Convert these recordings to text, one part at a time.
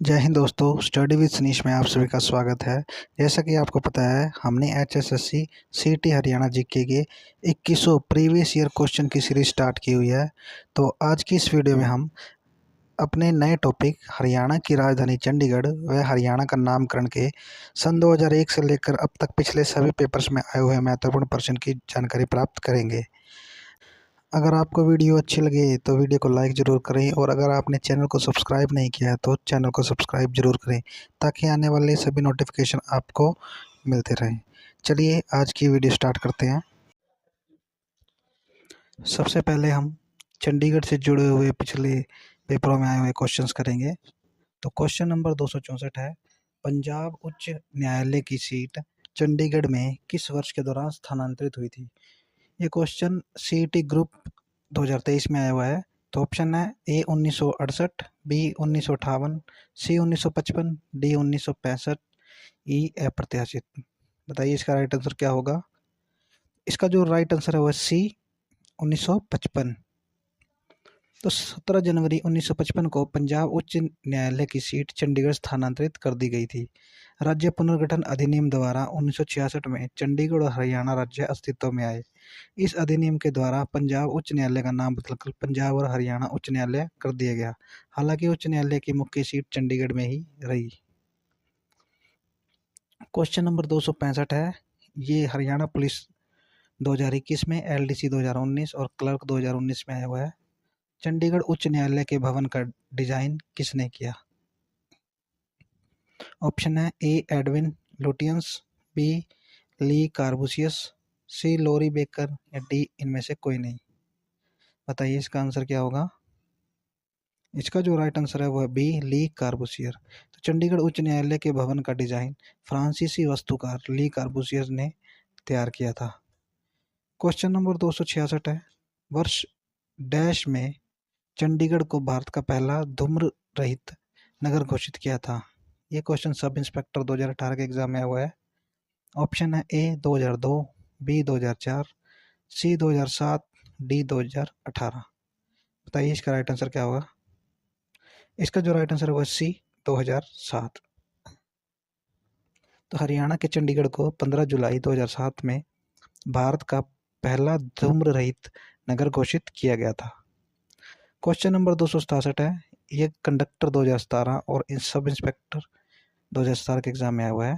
जय हिंद दोस्तों, study with Sanish में आप सभी का स्वागत है। जैसा कि आपको पता है, हमने एचएसएससी सीटी हरियाणा जीके के 2100 प्रीवियस ईयर क्वेश्चन की सीरीज स्टार्ट की हुई है। तो आज की इस वीडियो में हम अपने नए टॉपिक हरियाणा की राजधानी चंडीगढ़ व हरियाणा का नामकरण के सन 2001 से लेकर अब तक पिछले सभी पेपर्स में आए हुए महत्वपूर्ण प्रश्न की जानकारी प्राप्त करेंगे। अगर आपको वीडियो अच्छी लगे तो वीडियो को लाइक ज़रूर करें और अगर आपने चैनल को सब्सक्राइब नहीं किया है तो चैनल को सब्सक्राइब ज़रूर करें ताकि आने वाले सभी नोटिफिकेशन आपको मिलते रहें। चलिए आज की वीडियो स्टार्ट करते हैं। सबसे पहले हम चंडीगढ़ से जुड़े हुए पिछले पेपरों में आए हुए क्वेश्चंस करेंगे। तो क्वेश्चन नंबर 264 है, पंजाब उच्च न्यायालय की सीट चंडीगढ़ में किस वर्ष के दौरान स्थानांतरित हुई थी? ये क्वेश्चन सीईटी ग्रुप 2023 में आया हुआ है। तो ऑप्शन है ए 1968, बी 1958, सी 1955, डी 1965, ई अप्रत्याशित। बताइए इसका राइट आंसर क्या होगा? इसका जो राइट आंसर है वो है सी 1955। तो 17 जनवरी 1955 को पंजाब उच्च न्यायालय की सीट चंडीगढ़ स्थानांतरित कर दी गई थी। राज्य पुनर्गठन अधिनियम द्वारा 1966 में चंडीगढ़ और हरियाणा राज्य अस्तित्व में आए। इस अधिनियम के द्वारा पंजाब उच्च न्यायालय का नाम बदलकर पंजाब और हरियाणा उच्च न्यायालय कर दिया गया। हालांकि उच्च न्यायालय की मुख्य सीट चंडीगढ़ में ही रही। क्वेश्चन नंबर 265 है, ये हरियाणा पुलिस 2021 में, एलडीसी 2019 और क्लर्क 2019 में आया हुआ है। चंडीगढ़ उच्च न्यायालय के भवन का डिजाइन किसने किया? ऑप्शन है ए एडविन लुटियंस, बी ली कार्बूसियस, सी लॉरी बेकर या डी इनमें से कोई नहीं। बताइए इसका आंसर क्या होगा? इसका जो राइट आंसर है वो है बी ली कार्बूसियर। तो चंडीगढ़ उच्च न्यायालय के भवन का डिजाइन फ्रांसीसी वास्तुकार ली कार्बूसियर ने तैयार किया था। क्वेश्चन नंबर 266 है, वर्ष डैश में चंडीगढ़ को भारत का पहला धूम्र रहित नगर घोषित किया था? ये क्वेश्चन सब इंस्पेक्टर 2018 के एग्जाम में आया हुआ है। ऑप्शन है ए 2002, बी 2004, सी 2007, डी 2018। बताइए इसका राइट आंसर क्या होगा? इसका जो राइट आंसर है वो सी 2007। तो हरियाणा के चंडीगढ़ को 15 जुलाई 2007 में भारत का पहला धूम्र रहित नगर घोषित किया गया था। क्वेश्चन नंबर 267 है, ये कंडक्टर 2017 और सब इंस्पेक्टर 2017 के एग्जाम में आया हुआ है।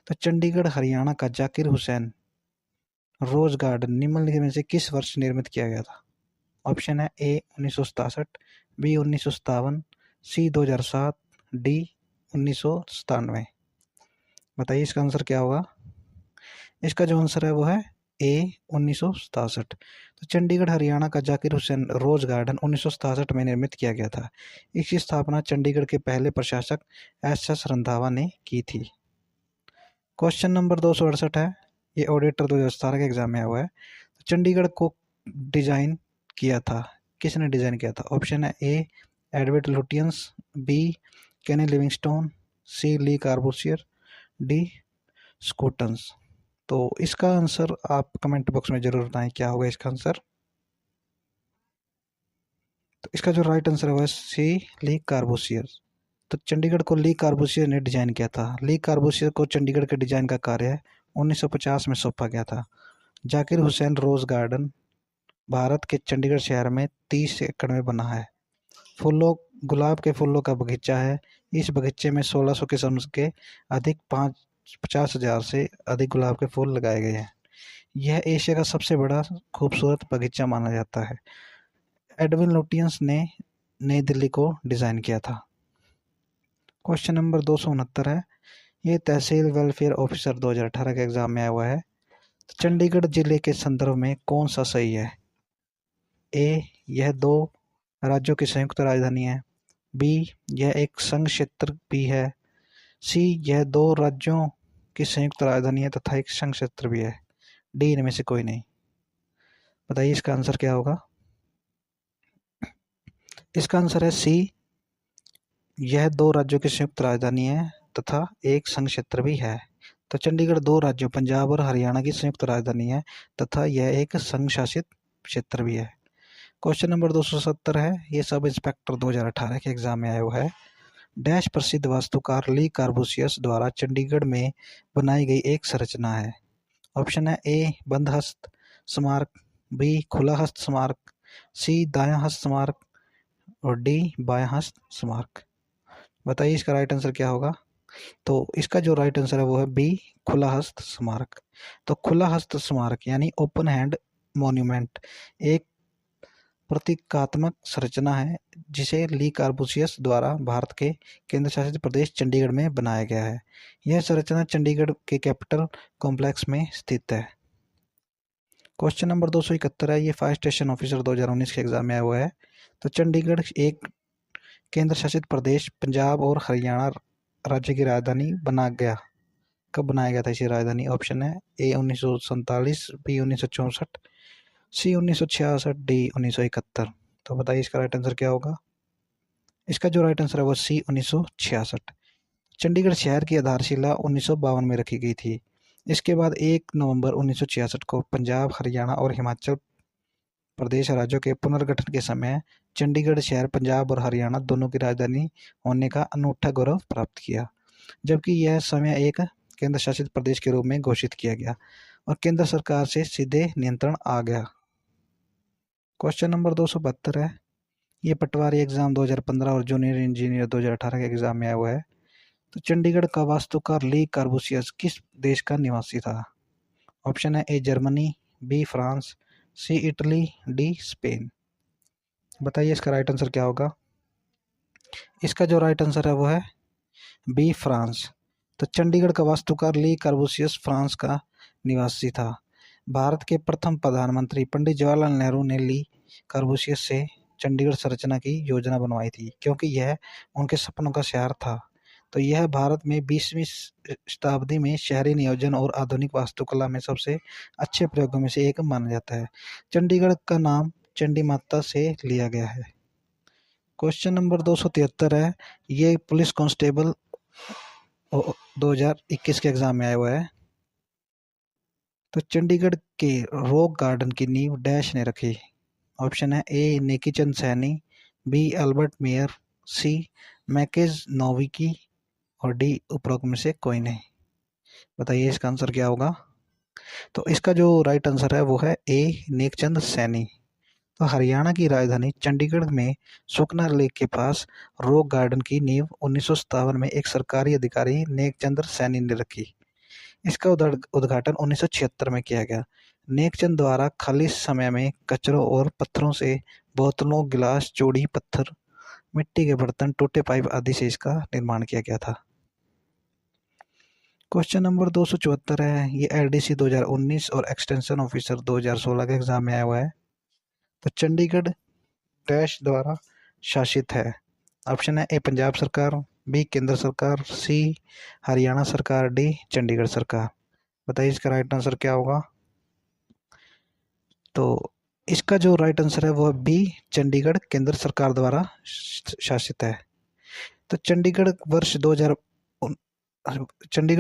तो चंडीगढ़ हरियाणा का जाकिर हुसैन रोज गार्डन निम्नलिखित में से किस वर्ष निर्मित किया गया था? ऑप्शन है ए 1967, बी 1957, सी 2007, डी 1997। बताइए इसका आंसर क्या होगा? इसका जो आंसर है वो है ए 1967। तो चंडीगढ़ हरियाणा का जाकिर हुसैन रोज गार्डन 1967 में निर्मित किया गया था। इसकी स्थापना चंडीगढ़ के पहले प्रशासक एस रंधावा ने की थी। क्वेश्चन नंबर 268 है, ये ऑडिटर 2017 के एग्जाम में आया हुआ है। तो चंडीगढ़ को डिजाइन किया था, किसने डिजाइन किया था? ऑप्शन है ए एडवर्ड लुटियंस, बी केनी लिविंगस्टोन, सी ली कार्बूसियर, डी स्कूटन्स। तो इसका आंसर आप कमेंट बॉक्स में जरूर बताएं क्या होगा इसका आंसर। तो इसका जो राइट आंसर है वो सी ली कार्बूसियर। तो चंडीगढ़ को ली कार्बूसियर ने डिजाइन किया था। ली कार्बूसियर को चंडीगढ़ के डिजाइन का कार्य 1950 में सौंपा गया था। जाकिर हुसैन रोज गार्डन भारत के चंडीगढ़ शहर में 30 एकड़ में बना है। फूलों गुलाब के फूलों का बगीचा है। इस बगीचे में 1600 किस्म के अधिक 50,000 से अधिक गुलाब के फूल लगाए गए हैं। यह एशिया का सबसे बड़ा खूबसूरत बगीचा माना जाता है। एडविन लुटियंस ने नई दिल्ली को डिजाइन किया था। क्वेश्चन नंबर 269 है, ये तहसील वेलफेयर ऑफिसर 2018 के एग्जाम में आया हुआ है। चंडीगढ़ जिले के संदर्भ में कौन सा सही है? ए यह 2 राज्यों की संयुक्त राजधानी है, बी यह एक संघ क्षेत्र भी है, सी यह 2 राज्यों की संयुक्त राजधानी है तथा एक संघ क्षेत्र भी है, डी इनमें से कोई नहीं। बताइए इसका आंसर क्या होगा? इसका आंसर है सी, यह 2 राज्यों की संयुक्त राजधानी है तथा एक संघ क्षेत्र भी है। तो चंडीगढ़ 2 राज्यों पंजाब और हरियाणा की संयुक्त राजधानी है तथा यह एक संघ शासित क्षेत्र भी है। क्वेश्चन नंबर 270 है, ये सब इंस्पेक्टर 2018 के एग्जाम में आया हुआ है। डैश प्रसिद्ध वास्तुकार ली कार्बूसियस द्वारा चंडीगढ़ में बनाई गई एक संरचना है। ऑप्शन है ए बंद हस्त स्मारक, बी खुला हस्त स्मारक, सी दायां हस्त स्मारक और डी बायां हस्त स्मारक। बताइए इसका राइट आंसर क्या होगा। तो इसका जो राइट आंसर है वो है बी खुला हस्त स्मारक। तो खुला हस्त स्मारक यानी ओपन हैंड मॉन्यूमेंट एक प्रतीकात्मक संरचना है जिसे ली कार्बूसियस द्वारा भारत के केंद्र शासित प्रदेश चंडीगढ़ में बनाया गया है। यह संरचना चंडीगढ़ के कैपिटल कॉम्प्लेक्स में स्थित है। क्वेश्चन नंबर 271 है, ये फायर स्टेशन ऑफिसर 2019 के एग्जाम में आया हुआ है। तो चंडीगढ़ एक केंद्र शासित प्रदेश पंजाब और हरियाणा राज्य की राजधानी बना गया। कब बनाया गया था इसे राजधानी? ऑप्शन है ए 1947, बी 1964, सी 1966, डी 1971। तो बताइए इसका राइट आंसर क्या होगा। इसका जो राइट आंसर है वो सी 1966। चंडीगढ़ शहर की आधारशिला 1952 में रखी गई थी। इसके बाद 1 नवंबर 1966 को पंजाब, हरियाणा और हिमाचल प्रदेश राज्यों के पुनर्गठन के समय चंडीगढ़ शहर पंजाब और हरियाणा दोनों की राजधानी होने का अनूठा गौरव प्राप्त किया, जबकि यह समय एक केंद्र शासित प्रदेश के रूप में घोषित किया गया और केंद्र सरकार से सीधे नियंत्रण आ गया। क्वेश्चन नंबर 272 है, ये पटवारी एग्जाम 2015 और जूनियर इंजीनियर 2018 के एग्जाम में आया हुआ है। तो चंडीगढ़ का वास्तुकार ली कार्बूसियस किस देश का निवासी था? ऑप्शन है A Germany, B France, C Italy, D Spain. बताइए इसका राइट आंसर क्या होगा। इसका जो राइट आंसर है वो है बी फ्रांस। तो चंडीगढ़ का वास्तुकार ली कार्बूसियस फ्रांस का निवासी था। भारत के प्रथम प्रधानमंत्री पंडित जवाहरलाल नेहरू ने ली कार्बूसियस से चंडीगढ़ संरचना की योजना बनवाई थी, क्योंकि यह उनके सपनों का शहर था। तो यह भारत में 20वीं शताब्दी में शहरी नियोजन और आधुनिक वास्तुकला में सबसे अच्छे प्रयोगों में से एक माना जाता है। चंडीगढ़ का नाम चंडी माता से लिया गया है। क्वेश्चन नंबर 273 है, ये पुलिस कांस्टेबल 2021 के एग्जाम में आया हुआ है। तो चंडीगढ़ के रॉक गार्डन की नींव डैश ने रखी। ऑप्शन है ए नेकीचंद सैनी, बी अल्बर्ट मेयर, सी मैकेज नोविकी और डी उपरोक्त में से कोई नहीं। बताइए इसका आंसर क्या होगा। तो इसका जो राइट आंसर है वो है ए नेकचंद सैनी। तो हरियाणा की राजधानी चंडीगढ़ में सुखना लेक के पास रॉक गार्डन की नींव 1957 में एक सरकारी अधिकारी नेकचंद सैनी ने रखी। इसका उद्घाटन 1976 में किया गया। नेकचंद द्वारा खाली समय में कचरों और पत्थरों से बोतलों, गिलास, चूड़ी, पत्थर, मिट्टी के बर्तन, टूटे पाइप आदि से इसका निर्माण किया गया था। क्वेश्चन नंबर 274 है, ये एलडीसी 2019 और एक्सटेंशन ऑफिसर 2016 के एग्जाम में आया हुआ है। तो चंडीगढ़ डैश द्वारा शासित है। ऑप्शन है ए पंजाब सरकार, बी केंद्र सरकार, सी हरियाणा सरकार, डी चंडीगढ़ सरकार। बताइए इसका राइट आंसर क्या होगा। तो इसका जो राइट आंसर है वो बी चंडीगढ़ केंद्र सरकार द्वारा शासित है। तो चंडीगढ़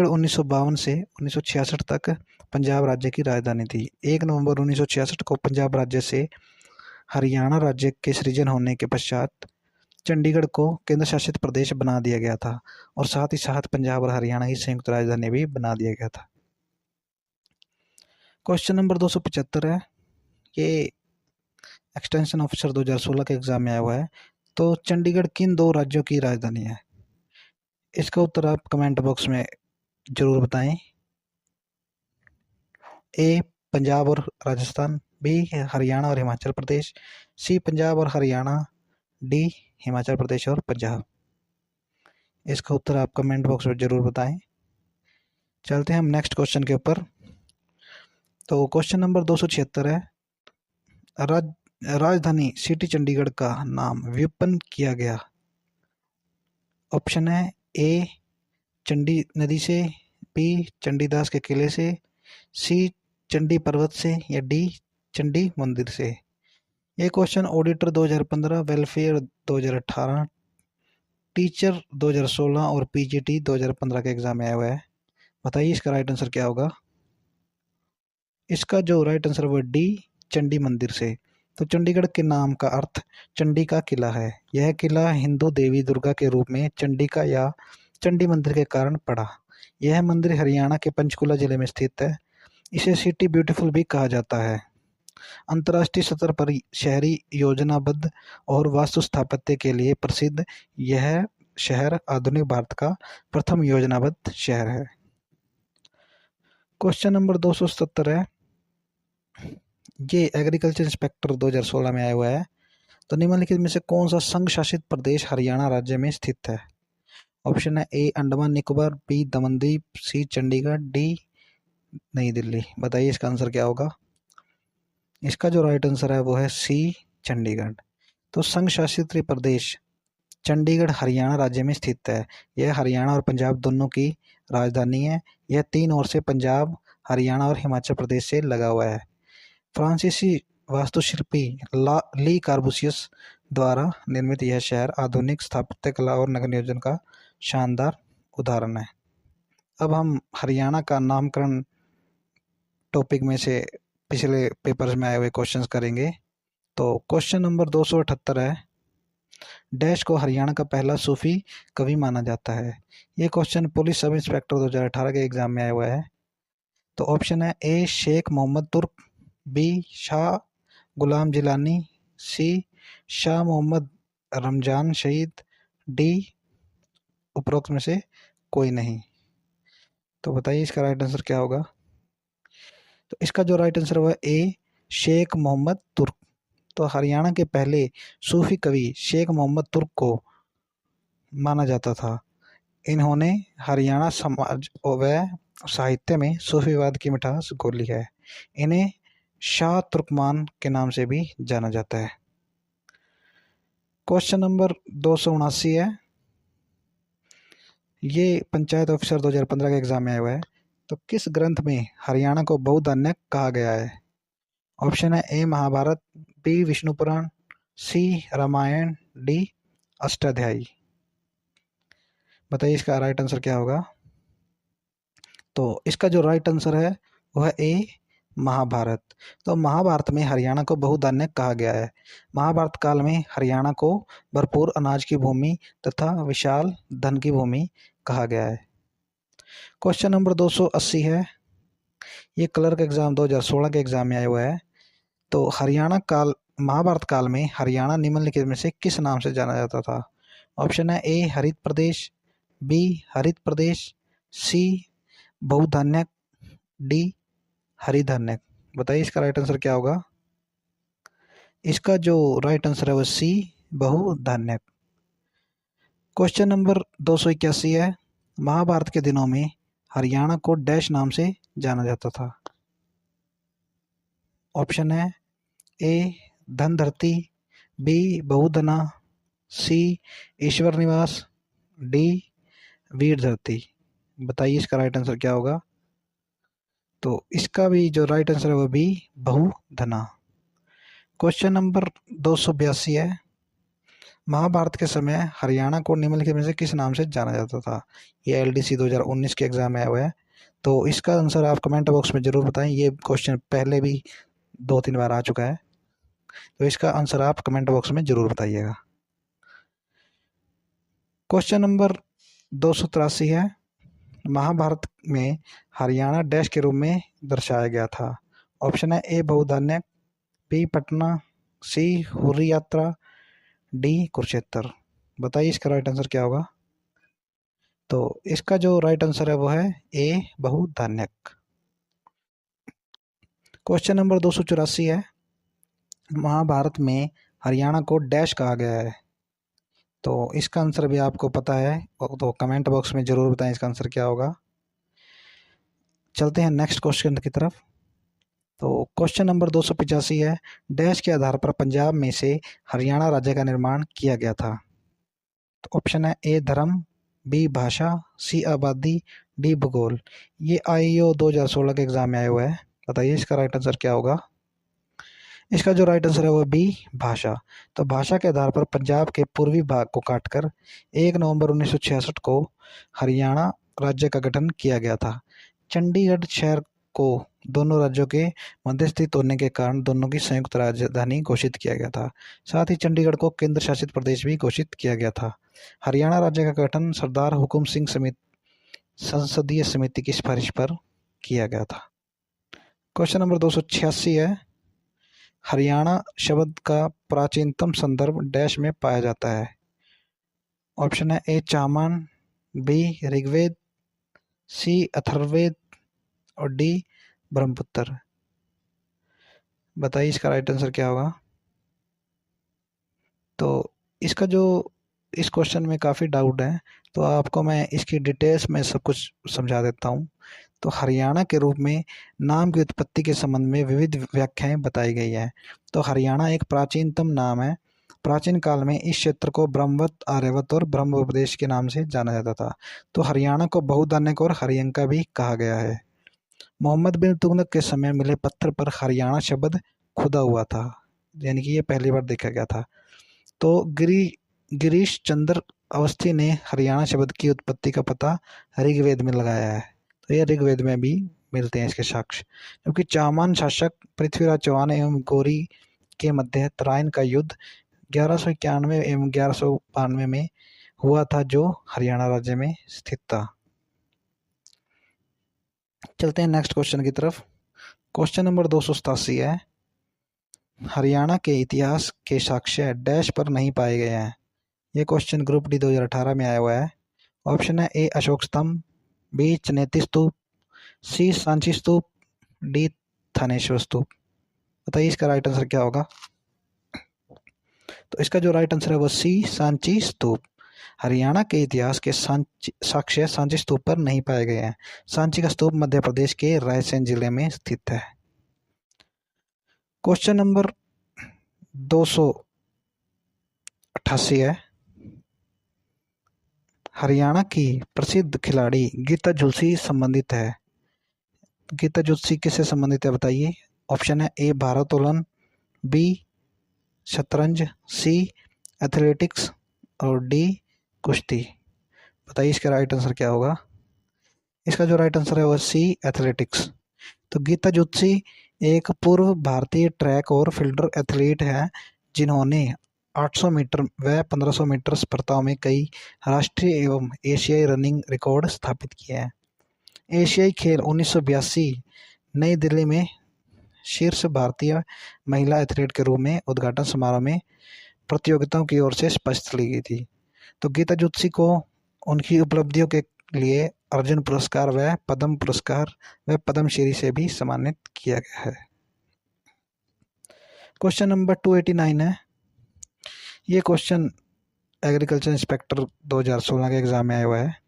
1952 से 1966 तक पंजाब राज्य की राजधानी थी। 1 नवंबर 1966 को पंजाब राज्य से हरियाणा राज्य के सृजन होने के पश्चात चंडीगढ़ को केंद्र शासित प्रदेश बना दिया गया था और साथ ही साथ पंजाब और हरियाणा की संयुक्त राजधानी भी बना दिया गया था। क्वेश्चन नंबर 275 है, ये एक्सटेंशन ऑफिसर 2016 के एग्जाम में आया हुआ है। तो चंडीगढ़ किन 2 राज्यों की राजधानी है? इसका उत्तर आप कमेंट बॉक्स में जरूर बताएं। ए पंजाब और राजस्थान, बी हरियाणा और हिमाचल प्रदेश, सी पंजाब और हरियाणा, डी हिमाचल प्रदेश और पंजाब। इसका उत्तर आप कमेंट बॉक्स में जरूर बताएं। चलते हैं हम नेक्स्ट क्वेश्चन के ऊपर। तो क्वेश्चन नंबर 276 है, राजधानी सिटी चंडीगढ़ का नाम व्युत्पन्न किया गया। ऑप्शन है ए चंडी नदी से, बी चंडीदास के किले से, सी चंडी पर्वत से या डी चंडी मंदिर से। ये क्वेश्चन ऑडिटर 2015, वेलफेयर 2018, टीचर 2016 और पीजीटी 2015 के एग्जाम में आया हुआ है। बताइए इसका राइट आंसर क्या होगा। इसका जो राइट आंसर है वो डी चंडी मंदिर से। तो चंडीगढ़ के नाम का अर्थ चंडी का किला है। यह किला हिंदू देवी दुर्गा के रूप में चंडिका या चंडी मंदिर के कारण पड़ा। यह मंदिर हरियाणा के पंचकुला जिले में स्थित है। इसे सिटी ब्यूटीफुल भी कहा जाता है। अंतर्राष्ट्रीय स्तर पर शहरी योजनाबद्ध और वास्तु स्थापत्य के लिए प्रसिद्ध यह शहर आधुनिक भारत का प्रथम योजनाबद्ध शहर है। क्वेश्चन नंबर 277 है, ये एग्रीकल्चर इंस्पेक्टर 2016 में आया हुआ है। तो निम्नलिखित में से कौन सा संघ शासित प्रदेश हरियाणा राज्य में स्थित है? ऑप्शन है ए अंडमान निकोबार, बी दमनदीप, सी चंडीगढ़, डी नई दिल्ली। बताइए इसका आंसर क्या होगा? इसका जो राइट आंसर है वो है सी चंडीगढ़। तो संघ शासित प्रदेश चंडीगढ़ हरियाणा राज्य में स्थित है। यह हरियाणा और पंजाब दोनों की राजधानी है। यह तीन ओर से पंजाब, हरियाणा और हिमाचल प्रदेश से लगा हुआ है। फ्रांसीसी वास्तुशिल्पी ली कार्बूसियस द्वारा निर्मित यह शहर आधुनिक स्थापत्य कला और नगर नियोजन का शानदार उदाहरण है। अब हम हरियाणा का नामकरण टॉपिक में से पिछले पेपर्स में आए हुए क्वेश्चंस करेंगे। तो क्वेश्चन नंबर 278 है, डैश को हरियाणा का पहला सूफी कवि माना जाता है। ये क्वेश्चन पुलिस सब इंस्पेक्टर 2018 के एग्जाम में आया हुआ है। तो ऑप्शन है ए शेख मोहम्मद तुर्क, बी शाह गुलाम जिलानी, सी शाह मोहम्मद रमजान शहीद, डी उपरोक्त में से कोई नहीं। तो बताइए इसका राइट आंसर क्या होगा? तो इसका जो राइट आंसर हुआ ए शेख मोहम्मद तुर्क। तो हरियाणा के पहले सूफी कवि शेख मोहम्मद तुर्क को माना जाता था। इन्होंने हरियाणा समाज व साहित्य में सूफीवाद की मिठास घोली है। इन्हें शाह तुर्कमान के नाम से भी जाना जाता है। क्वेश्चन नंबर 279 है, ये पंचायत ऑफिसर 2015 के एग्जाम में आया हुआ है। तो किस ग्रंथ में हरियाणा को बहुधान्य कहा गया है? ऑप्शन है ए महाभारत, बी विष्णु पुराण, सी रामायण, डी अष्टाध्यायी। बताइए इसका राइट आंसर क्या होगा? तो इसका जो राइट आंसर है वह है ए महाभारत। तो महाभारत में हरियाणा को बहुधान्य कहा गया है। महाभारत काल में हरियाणा को भरपूर अनाज की भूमि तथा विशाल धन की भूमि कहा गया है। क्वेश्चन नंबर 280 है, ये क्लर्क एग्जाम 2016 के एग्जाम में आया हुआ है। तो महाभारत काल में हरियाणा निम्नलिखित में से किस नाम से जाना जाता था? ऑप्शन है ए हरित प्रदेश, बी हरित प्रदेश, सी बहुधान्य, डी हरिधान्य। बताइए इसका राइट आंसर क्या होगा? इसका जो राइट आंसर है वो सी बहुधान्य। क्वेश्चन नंबर 281 है, महाभारत के दिनों में हरियाणा को डैश नाम से जाना जाता था। ऑप्शन है ए धन धरती, बी बहुधना, सी ईश्वर निवास, डी वीर धरती। बताइए इसका राइट आंसर क्या होगा? तो इसका भी जो राइट आंसर है वो बी बहुधना। क्वेश्चन नंबर 282 है, महाभारत के समय हरियाणा को निम्नलिखित में से किस नाम से जाना जाता था? ये एलडीसी 2019 के एग्जाम में आया हुआ है। तो इसका आंसर आप कमेंट बॉक्स में जरूर बताएं। ये क्वेश्चन पहले भी 2-3 बार आ चुका है। तो इसका आंसर आप कमेंट बॉक्स में जरूर बताइएगा। क्वेश्चन नंबर 283 है, महाभारत में हरियाणा डैश के रूप में दर्शाया गया था। ऑप्शन है ए बहुधान्य, बी पटना, सी हुर्री यात्रा, डी कुरुक्षेत्र। बताइए इसका राइट आंसर क्या होगा? तो इसका जो राइट आंसर है वो है ए बहुधान्य। क्वेश्चन नंबर 284 है, महाभारत में हरियाणा को डैश कहा गया है। तो इसका आंसर भी आपको पता है तो कमेंट बॉक्स में जरूर बताएं इसका आंसर क्या होगा। चलते हैं नेक्स्ट क्वेश्चन की तरफ। तो क्वेश्चन नंबर 285 है, डैश के आधार पर पंजाब में से हरियाणा राज्य का निर्माण किया गया था। तो ऑप्शन है ए धर्म, बी भाषा, सी आबादी, डी भूगोल। ये आईओ 2016 के एग्जाम में आया हुआ है। बताइए इसका राइट आंसर क्या होगा? इसका जो राइट आंसर है वो बी भाषा। तो भाषा के आधार पर पंजाब के पूर्वी भाग को काटकर 1 नवंबर 1966 को हरियाणा राज्य का गठन किया गया था। चंडीगढ़ शहर को दोनों राज्यों के मध्य स्थित होने के कारण दोनों की संयुक्त राजधानी घोषित किया गया था। साथ ही चंडीगढ़ को केंद्र शासित प्रदेश भी घोषित किया गया था। हरियाणा राज्य का गठन सरदार हुकुम सिंह संसदीय समिति की सिफारिश पर किया गया था। क्वेश्चन नंबर 286 है, हरियाणा शब्द का प्राचीनतम संदर्भ डैश में पाया जाता है। ऑप्शन है ए चामान, बी ऋग्वेद, सी अथर्ववेद और डी ब्रह्मपुत्र। बताइए इसका राइट आंसर क्या होगा। तो इसका जो इस क्वेश्चन में काफ़ी डाउट है, तो आपको मैं इसकी डिटेल्स में सब कुछ समझा देता हूँ। तो हरियाणा के रूप में नाम की उत्पत्ति के संबंध में विविध व्याख्याएं बताई गई है। तो हरियाणा एक प्राचीनतम नाम है। प्राचीन काल में इस क्षेत्र को ब्रह्मवत, आर्यवत और ब्रह्मोपदेश के नाम से जाना जाता था। तो हरियाणा को बहुधान्यक और हरियंका भी कहा गया है। मोहम्मद बिन तुगलक के समय मिले पत्थर पर हरियाणा शब्द खुदा हुआ था, यानी कि ये पहली बार देखा गया था। तो गिरीश चंद्र अवस्थी ने हरियाणा शब्द की उत्पत्ति का पता ऋग्वेद में लगाया है। तो ये ऋग्वेद में भी मिलते हैं इसके साक्ष्य। जबकि चामान शासक पृथ्वीराज चौहान एवं गौरी के मध्य तराइन का युद्ध 1191 एवं 1192 में हुआ था, जो हरियाणा राज्य में स्थित था। चलते हैं नेक्स्ट क्वेश्चन की तरफ। क्वेश्चन नंबर 287 है, हरियाणा के इतिहास के साक्ष्य डैश पर नहीं पाए गए हैं। ये क्वेश्चन ग्रुप डी 2018 में आया हुआ है। ऑप्शन है ए अशोक स्तंभ, बी चनेती स्तूप, सी सांची स्तूप, डी थानेश्वर स्तूप। बताइए इसका राइट आंसर क्या होगा। तो इसका जो राइट आंसर है वो सी सांची स्तूप। हरियाणा के इतिहास के साक्ष्य सांची स्तूप पर नहीं पाए गए हैं। सांची का स्तूप मध्य प्रदेश के रायसेन जिले में स्थित है। क्वेश्चन नंबर 288 है, हरियाणा की प्रसिद्ध खिलाड़ी गीता जुल्सी संबंधित है। गीता जुल्सी किससे संबंधित है बताइए। ऑप्शन है ए भारोत्तोलन, बी शतरंज, सी एथलेटिक्स और डी कुश्ती। बताइए इसका राइट आंसर क्या होगा। इसका जो राइट आंसर है वो सी एथलेटिक्स। तो गीता जुल्सी एक पूर्व भारतीय ट्रैक और फील्डर एथलीट है, जिन्होंने 800 मीटर व 1500 मीटर स्पर्धाओं में कई राष्ट्रीय एवं एशियाई रनिंग रिकॉर्ड स्थापित किए हैं। एशियाई खेल 1982 नई दिल्ली में शीर्ष भारतीय महिला एथलीट के रूप में उद्घाटन समारोह में प्रतियोगिताओं की ओर से स्पष्ट ली गई थी। तो गीता जुल्सी को उनकी उपलब्धियों के लिए अर्जुन पुरस्कार व पद्म पुरस्कार व पद्मश्री से भी सम्मानित किया गया है। क्वेश्चन नंबर 289 है। ये क्वेश्चन एग्रीकल्चर इंस्पेक्टर 2016 के एग्जाम में आया हुआ है।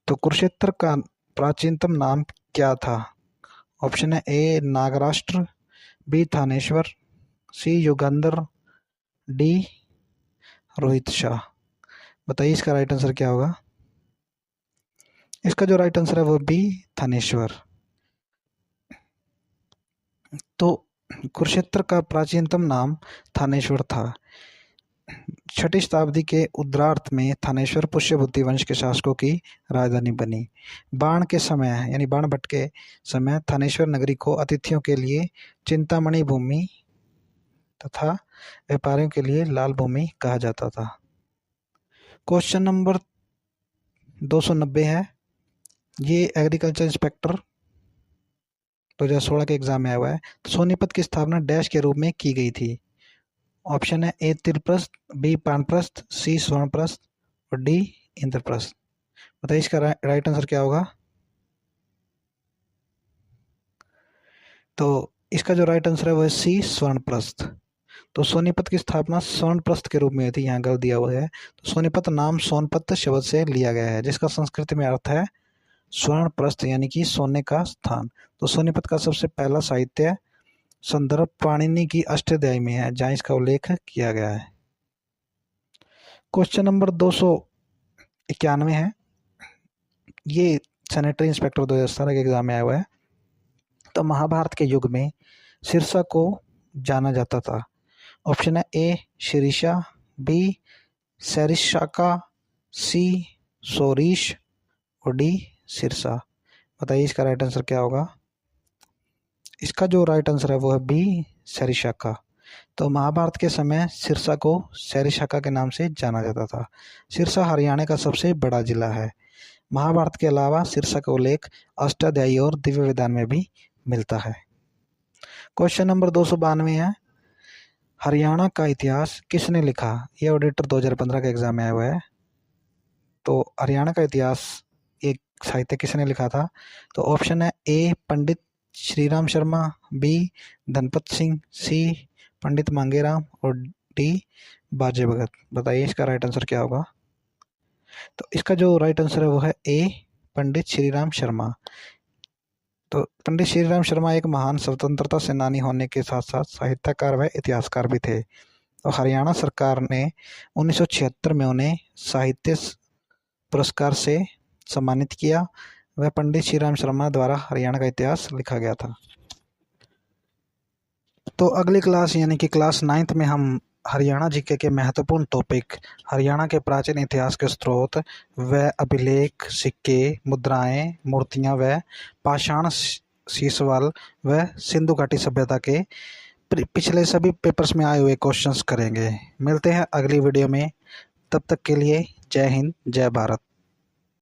तो कुरुक्षेत्र का प्राचीनतम नाम क्या था। ऑप्शन है ए नागराष्ट्र, बी थानेश्वर, सी युगंधर, डी रोहित शाह। बताइए इसका राइट आंसर क्या होगा। इसका जो राइट आंसर है वो बी थानेश्वर। तो कुरुक्षेत्र का प्राचीनतम नाम थानेश्वर था। 6ठी शताब्दी के उत्तरार्ध में थानेश्वर पुष्यभूति वंश के शासकों की राजधानी बनी। बाण के समय यानी बाणभट्ट के समय थानेश्वर नगरी को अतिथियों के लिए चिंतामणि भूमि तथा व्यापारियों के लिए लाल भूमि कहा जाता था। क्वेश्चन नंबर 290 है। ये एग्रीकल्चर इंस्पेक्टर 2016 के एग्जाम में आया हुआ है। तो सोनीपत की स्थापना डैश के रूप में की गई थी। ऑप्शन है ए तिरप्रस्थ, बी पानप्रस्थ, सी स्वर्णप्रस्थ और डी इंद्रप्रस्थ। बताइए इसका राइट आंसर क्या होगा। तो इसका जो राइट आंसर है वो है सी स्वर्णप्रस्थ। तो सोनीपत की स्थापना स्वर्णप्रस्थ के रूप में हुई थी, यहाँ गलत दिया हुआ है। तो सोनीपत नाम सोनपत शब्द से लिया गया है, जिसका संस्कृत में अर्थ है स्वर्णप्रस्थ यानी कि सोने का स्थान। तो सोनीपत का सबसे पहला साहित्य संदर्भ पाणिनि की अष्टाध्यायी में है, जहाँ इसका उल्लेख किया गया है। क्वेश्चन नंबर 291 है। ये सैनिटरी इंस्पेक्टर 2017 के एग्जाम में आया हुआ है। तो महाभारत के युग में सिरसा को जाना जाता था। ऑप्शन है ए शिरीषा, बी सरिशाका, सी सोरीश और डी सिरसा। बताइए इसका राइट आंसर क्या होगा। इसका जो राइट आंसर है वो है बी, सरिस्का। तो महाभारत के समय सिरसा को सरिस्का के नाम से जाना जाता था। सिरसा हरियाणा का सबसे बड़ा जिला है। महाभारत के अलावा सिरसा का उल्लेख अष्टाध्यायी और दिव्य विधान में भी मिलता है। क्वेश्चन नंबर 292 है, हरियाणा का इतिहास किसने लिखा? ये ऑडिटर 2015 के एग्जाम में आया हुआ है। तो हरियाणा का इतिहास एक साहित्य किसने लिखा था? तो ऑप्शन है ए पंडित श्रीराम शर्मा, बी धनपत सिंह, सी पंडित मांगेराम और डी बाजे भगत। बताइए इसका राइट आंसर क्या होगा? तो इसका जो राइट आंसर है वो है ए पंडित श्रीराम शर्मा। तो पंडित श्रीराम शर्मा एक महान स्वतंत्रता सेनानी होने के साथ साथ साहित्यकार व इतिहासकार भी थे। तो हरियाणा सरकार ने 1976 में उन्हें साहित्य पुरस्कार से सम्मानित किया। वह पंडित श्रीराम शर्मा द्वारा हरियाणा का इतिहास लिखा गया था। तो अगली क्लास यानी कि क्लास 9th में हम हरियाणा जीके के महत्वपूर्ण टॉपिक हरियाणा के प्राचीन इतिहास के स्रोत व अभिलेख, सिक्के, मुद्राएं, मूर्तियां व पाषाण शीशवाल व सिंधु घाटी सभ्यता के पिछले सभी पेपर्स में आए हुए क्वेश्चंस करेंगे। मिलते हैं अगली वीडियो में, तब तक के लिए जय हिंद, जय भारत।